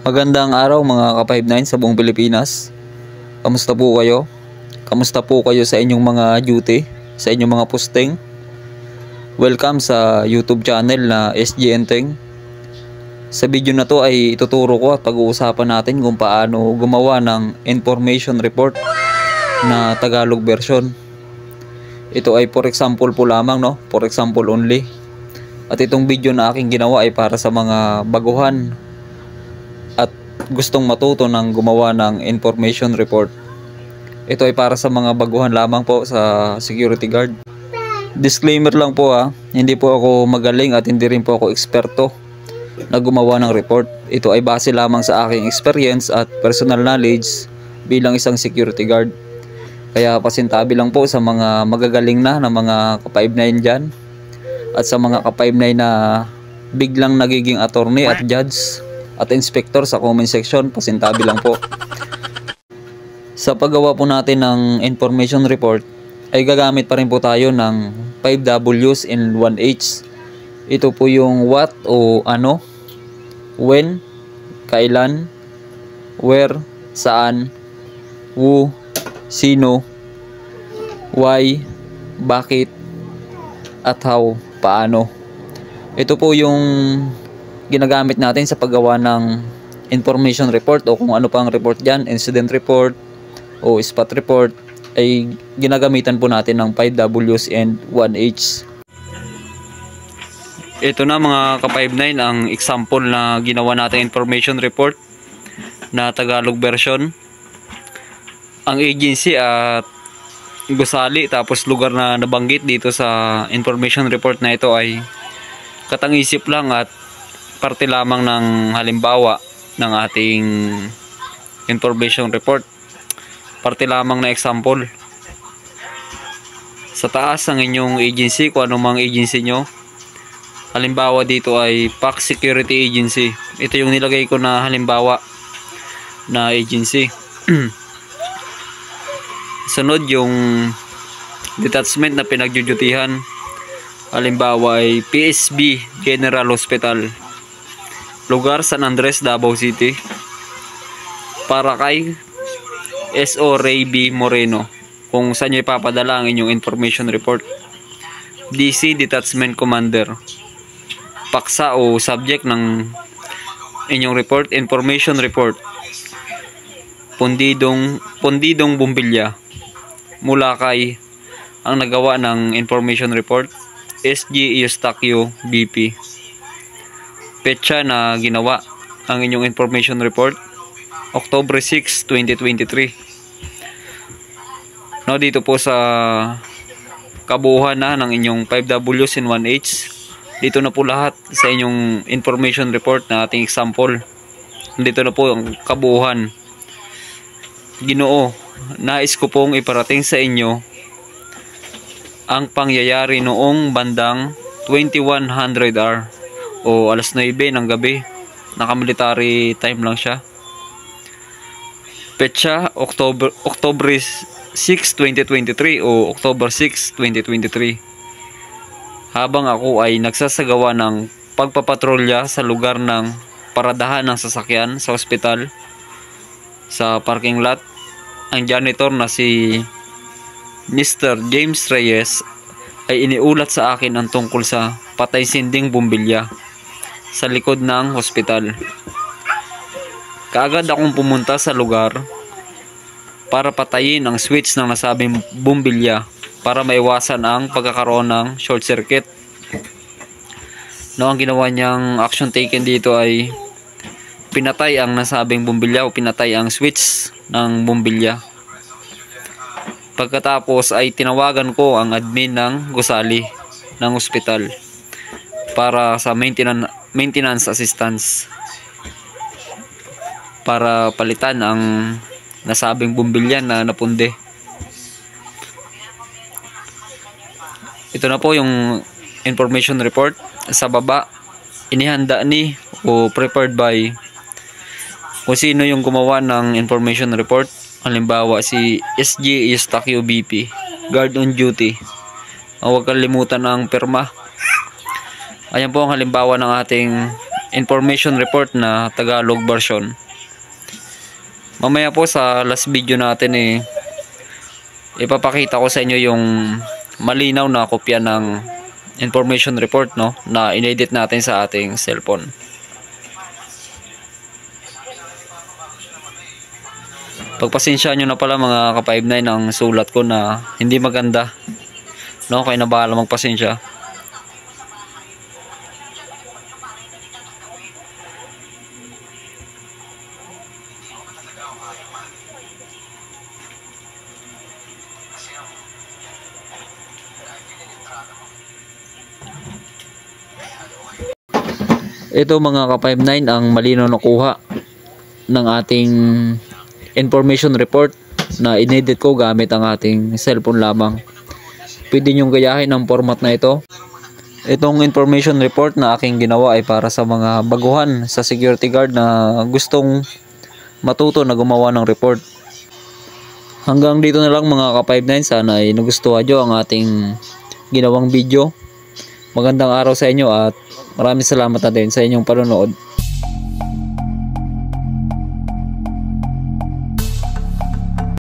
Magandang araw mga ka-59 sa buong Pilipinas. Kamusta po kayo? Kamusta po kayo sa inyong mga duty, sa inyong mga posting? Welcome sa YouTube channel na SG Enteng. Sa video na to ay ituturo ko at pag-uusapan natin kung paano gumawa ng information report na Tagalog version. Ito ay for example po lamang, no? For example only. At itong video na aking ginawa ay para sa mga baguhan at gustong matuto ng gumawa ng information report. Ito ay para sa mga baguhan lamang po sa security guard. Disclaimer lang po hindi po ako magaling at hindi rin po ako eksperto na gumawa ng report. Ito ay base lamang sa aking experience at personal knowledge bilang isang security guard. Kaya pasintabi lang po sa mga magagaling na mga ka-59 dyan at sa mga ka-59 na biglang nagiging attorney at judge at inspector sa comment section, pasintabi lang po. Sa paggawa po natin ng information report ay gagamit pa rin po tayo ng 5 W's in 1 H. Ito po yung what o ano, when, kailan, where, saan, who, sino, why, bakit, at how, paano. Ito po yung ginagamit natin sa paggawa ng information report o kung ano pang report dyan, incident report o spot report, ay ginagamitan po natin ng 5 W's and 1 H. Ito na mga ka-59 ang example na ginawa natin information report na Tagalog version. Ang agency at gusali tapos lugar na nabanggit dito sa information report na ito ay katangisip lang at parte lamang ng halimbawa ng ating information report. Parte lamang na example. Sa taas ang inyong agency, kung anumang agency nyo. Halimbawa dito ay PAC Security Agency. Ito yung nilagay ko na halimbawa na agency. Sunod yung detachment na pinagdudutihan. Halimbawa ay PSB General Hospital. Lugar San Andres, Davao City. Para kay S.O. Ray B. Moreno, kung saan nyo ipapadala ang inyong information report. DC Detachment Commander. Paksa o subject ng inyong report, information report. Pundidong Bumbilya. Mula kay ang nagawa ng information report, SG Eustaquio BP. Petsa na ginawa ang inyong information report, October 6, 2023. No, dito po sa kabuuhan na ng inyong 5 W's in 1 H. Dito na po lahat sa inyong information report na ating example. Dito na po ang kabuuhan. Ginoo, nais ko pong iparating sa inyo ang pangyayari noong bandang 2100 hour o alas 9 ng gabi. Naka-military time lang siya. Petsa October 6, 2023 o October 6, 2023. Habang ako ay nagsasagawa ng pagpapatrolya sa lugar ng paradahan ng sasakyan sa ospital sa parking lot, ang janitor na si Mr. James Reyes ay iniulat sa akin ang tungkol sa patay sinding bumbilya sa likod ng hospital. Kaagad akong pumunta sa lugar para patayin ang switch ng nasabing bumbilya para maiwasan ang pagkakaroon ng short circuit. No, ang ginawa niyang action taken dito ay pinatay ang nasabing bumbilya o pinatay ang switch ng bumbilya. Pagkatapos ay tinawagan ko ang admin ng gusali ng ospital para sa maintenance assistance para palitan ang nasabing bumbilya na napunde. Ito na po yung information report. Sa baba, inihanda ni o prepared by kung sino yung gumawa ng information report. Halimbawa si SG Eustaquio BP, guard on duty. Huwag kalimutan ang pirma. Ayan po ang halimbawa ng ating information report na Tagalog version. Mamaya po sa last video natin ipapakita ko sa inyo yung malinaw na kopya ng information report, no, na inedit natin sa ating cellphone. Pagpasensyaan nyo na pala mga ka-59 ang sulat ko na hindi maganda, no, kaya na bahala magpasensya. Ito mga ka-59 ang malinaw na kuha ng ating information report na inedit ko gamit ang ating cellphone lamang. Pwede nyong gayahin ang format na ito. Itong information report na aking ginawa ay para sa mga baguhan sa security guard na gustong matuto na gumawa ng report. Hanggang dito na lang mga ka-59, sana ay nagustuhan nyo ang ating ginawang video. Magandang araw sa inyo at maraming salamat na din sa inyong panonood.